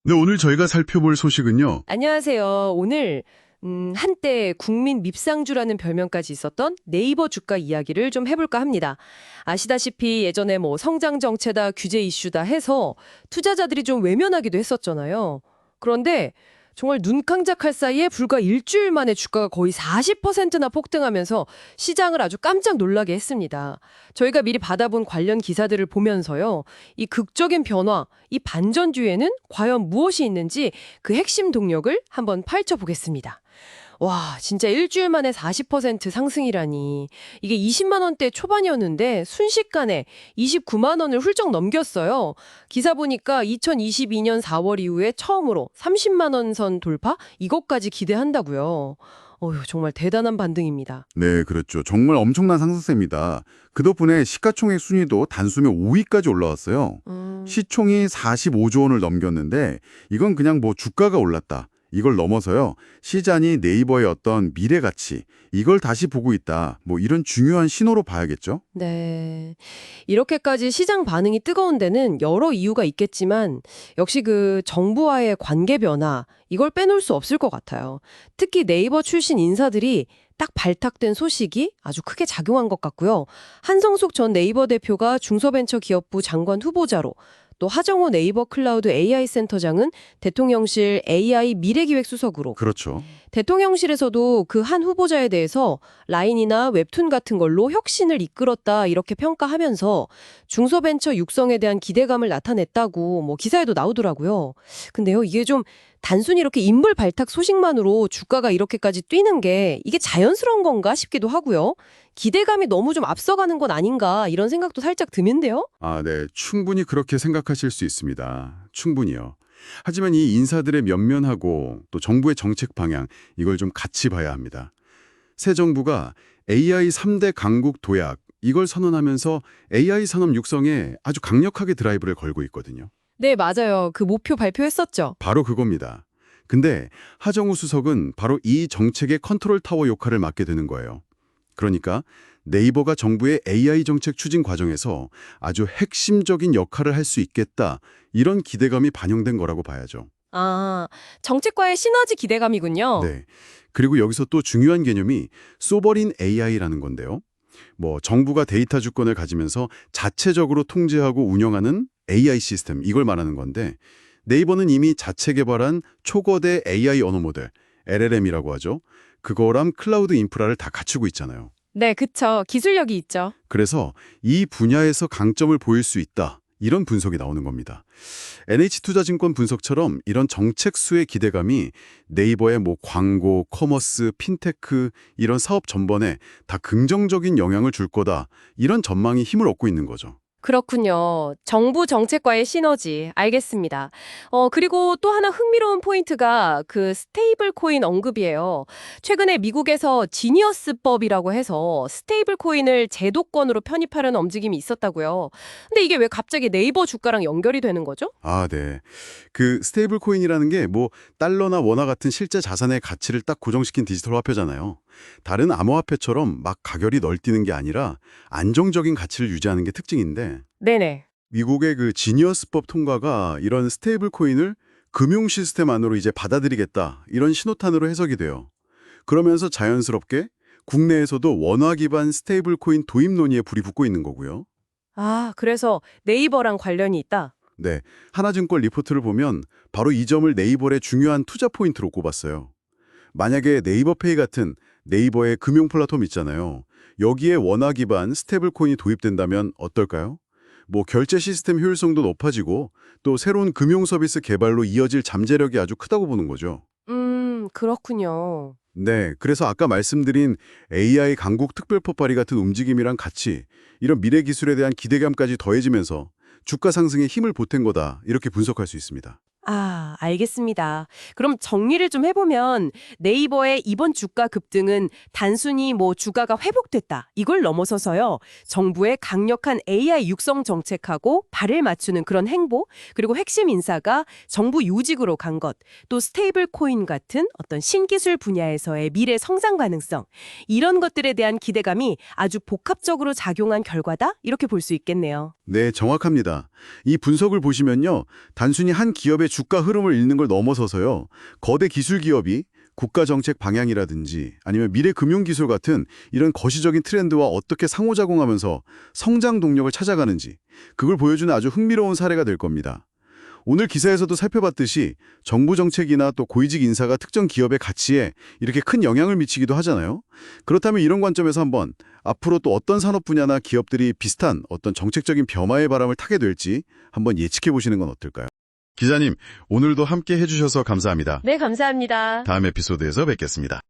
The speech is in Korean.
네, 오늘 저희가 살펴볼 소식은요. 안녕하세요. 오늘 한때 국민 밉상주라는 별명까지 있었던 네이버 주가 이야기를 좀 해볼까 합니다. 아시다시피 예전에 뭐 성장 정체다, 규제 이슈다 해서 투자자들이 좀 외면하기도 했었잖아요. 그런데 정말 눈 깜짝할 사이에 불과 일주일 만에 주가가 거의 40%나 폭등하면서 시장을 아주 깜짝 놀라게 했습니다. 저희가 미리 받아본 관련 기사들을 보면서요. 이 극적인 변화, 이 반전 뒤에는 과연 무엇이 있는지 그 핵심 동력을 한번 파헤쳐보겠습니다. 와, 진짜 일주일 만에 40% 상승이라니. 이게 20만 원대 초반이었는데 순식간에 29만 원을 훌쩍 넘겼어요. 기사 보니까 2022년 4월 이후에 처음으로 30만 원 선 돌파? 이것까지 기대한다고요. 어휴, 정말 대단한 반등입니다. 네, 그렇죠. 정말 엄청난 상승세입니다. 그 덕분에 시가총액 순위도 단숨에 5위까지 올라왔어요. 시총이 45조 원을 넘겼는데 이건 그냥 뭐 주가가 올랐다. 이걸 넘어서요. 시장이 네이버의 어떤 미래 가치, 이걸 다시 보고 있다. 뭐 이런 중요한 신호로 봐야겠죠? 네. 이렇게까지 시장 반응이 뜨거운 데는 여러 이유가 있겠지만 역시 그 정부와의 관계 변화 이걸 빼놓을 수 없을 것 같아요. 특히 네이버 출신 인사들이 딱 발탁된 소식이 아주 크게 작용한 것 같고요. 한성숙 전 네이버 대표가 중소벤처기업부 장관 후보자로 또 하정우 네이버 클라우드 AI 센터장은 대통령실 AI 미래기획수석으로 그렇죠. 대통령실에서도 그 한 후보자에 대해서 라인이나 웹툰 같은 걸로 혁신을 이끌었다 이렇게 평가하면서 중소벤처 육성에 대한 기대감을 나타냈다고 뭐 기사에도 나오더라고요. 근데요, 이게 좀 단순히 이렇게 인물 발탁 소식만으로 주가가 이렇게까지 뛰는 게 이게 자연스러운 건가 싶기도 하고요. 기대감이 너무 좀 앞서가는 건 아닌가 이런 생각도 살짝 드는데요. 아, 네. 충분히 그렇게 생각하실 수 있습니다. 충분히요. 하지만 이 인사들의 면면하고 또 정부의 정책 방향, 이걸 좀 같이 봐야 합니다. 새 정부가 AI 3대 강국 도약, 이걸 선언하면서 AI 산업 육성에 아주 강력하게 드라이브를 걸고 있거든요. 네, 맞아요. 그 목표 발표했었죠. 바로 그겁니다. 근데 하정우 수석은 바로 이 정책의 컨트롤 타워 역할을 맡게 되는 거예요. 그러니까 네이버가 정부의 AI 정책 추진 과정에서 아주 핵심적인 역할을 할 수 있겠다, 이런 기대감이 반영된 거라고 봐야죠. 아, 정책과의 시너지 기대감이군요. 네. 그리고 여기서 또 중요한 개념이 소버린 AI라는 건데요. 뭐 정부가 데이터 주권을 가지면서 자체적으로 통제하고 운영하는 AI 시스템, 이걸 말하는 건데, 네이버는 이미 자체 개발한 초거대 AI 언어 모델, LLM이라고 하죠. 그거랑 클라우드 인프라를 다 갖추고 있잖아요. 네, 그쵸. 기술력이 있죠. 그래서 이 분야에서 강점을 보일 수 있다, 이런 분석이 나오는 겁니다. NH투자증권 분석처럼 이런 정책수의 기대감이 네이버의 뭐 광고, 커머스, 핀테크 이런 사업 전반에 다 긍정적인 영향을 줄 거다, 이런 전망이 힘을 얻고 있는 거죠. 그렇군요. 정부 정책과의 시너지. 알겠습니다. 그리고 또 하나 흥미로운 포인트가 그 스테이블 코인 언급이에요. 최근에 미국에서 지니어스법이라고 해서 스테이블 코인을 제도권으로 편입하려는 움직임이 있었다고요. 근데 이게 왜 갑자기 네이버 주가랑 연결이 되는 거죠? 아, 네. 그 스테이블 코인이라는 게 뭐 달러나 원화 같은 실제 자산의 가치를 딱 고정시킨 디지털 화폐잖아요. 다른 암호화폐처럼 막 가결이 널뛰는 게 아니라 안정적인 가치를 유지하는 게 특징인데, 네네. 미국의 그 지니어스법 통과가 이런 스테이블 코인을 금융 시스템 안으로 이제 받아들이겠다, 이런 신호탄으로 해석이 돼요. 그러면서 자연스럽게 국내에서도 원화 기반 스테이블 코인 도입 논의에 불이 붙고 있는 거고요. 아, 그래서 네이버랑 관련이 있다. 네, 하나증권 리포트를 보면 바로 이 점을 네이버의 중요한 투자 포인트로 꼽았어요. 만약에 네이버페이 같은 네이버의 금융 플랫폼 있잖아요. 여기에 원화 기반 스테이블 코인이 도입된다면 어떨까요? 뭐 결제 시스템 효율성도 높아지고 또 새로운 금융 서비스 개발로 이어질 잠재력이 아주 크다고 보는 거죠. 그렇군요. 네, 그래서 아까 말씀드린 AI 강국 특별법 발의 같은 움직임이랑 같이 이런 미래 기술에 대한 기대감까지 더해지면서 주가 상승에 힘을 보탠 거다, 이렇게 분석할 수 있습니다. 아, 알겠습니다. 그럼 정리를 좀 해보면 네이버의 이번 주가 급등은 단순히 뭐 주가가 회복됐다 이걸 넘어서서요. 정부의 강력한 AI 육성 정책하고 발을 맞추는 그런 행보, 그리고 핵심 인사가 정부 요직으로 간 것, 또 스테이블 코인 같은 어떤 신기술 분야에서의 미래 성장 가능성, 이런 것들에 대한 기대감이 아주 복합적으로 작용한 결과다 이렇게 볼 수 있겠네요. 네, 정확합니다. 이 분석을 보시면요. 단순히 한 기업의 주가 흐름을 읽는 걸 넘어서서요. 거대 기술 기업이 국가 정책 방향이라든지 아니면 미래 금융 기술 같은 이런 거시적인 트렌드와 어떻게 상호작용하면서 성장 동력을 찾아가는지 그걸 보여주는 아주 흥미로운 사례가 될 겁니다. 오늘 기사에서도 살펴봤듯이 정부 정책이나 또 고위직 인사가 특정 기업의 가치에 이렇게 큰 영향을 미치기도 하잖아요. 그렇다면 이런 관점에서 한번 앞으로 또 어떤 산업 분야나 기업들이 비슷한 어떤 정책적인 변화의 바람을 타게 될지 한번 예측해 보시는 건 어떨까요? 기자님, 오늘도 함께 해주셔서 감사합니다. 네, 감사합니다. 다음 에피소드에서 뵙겠습니다.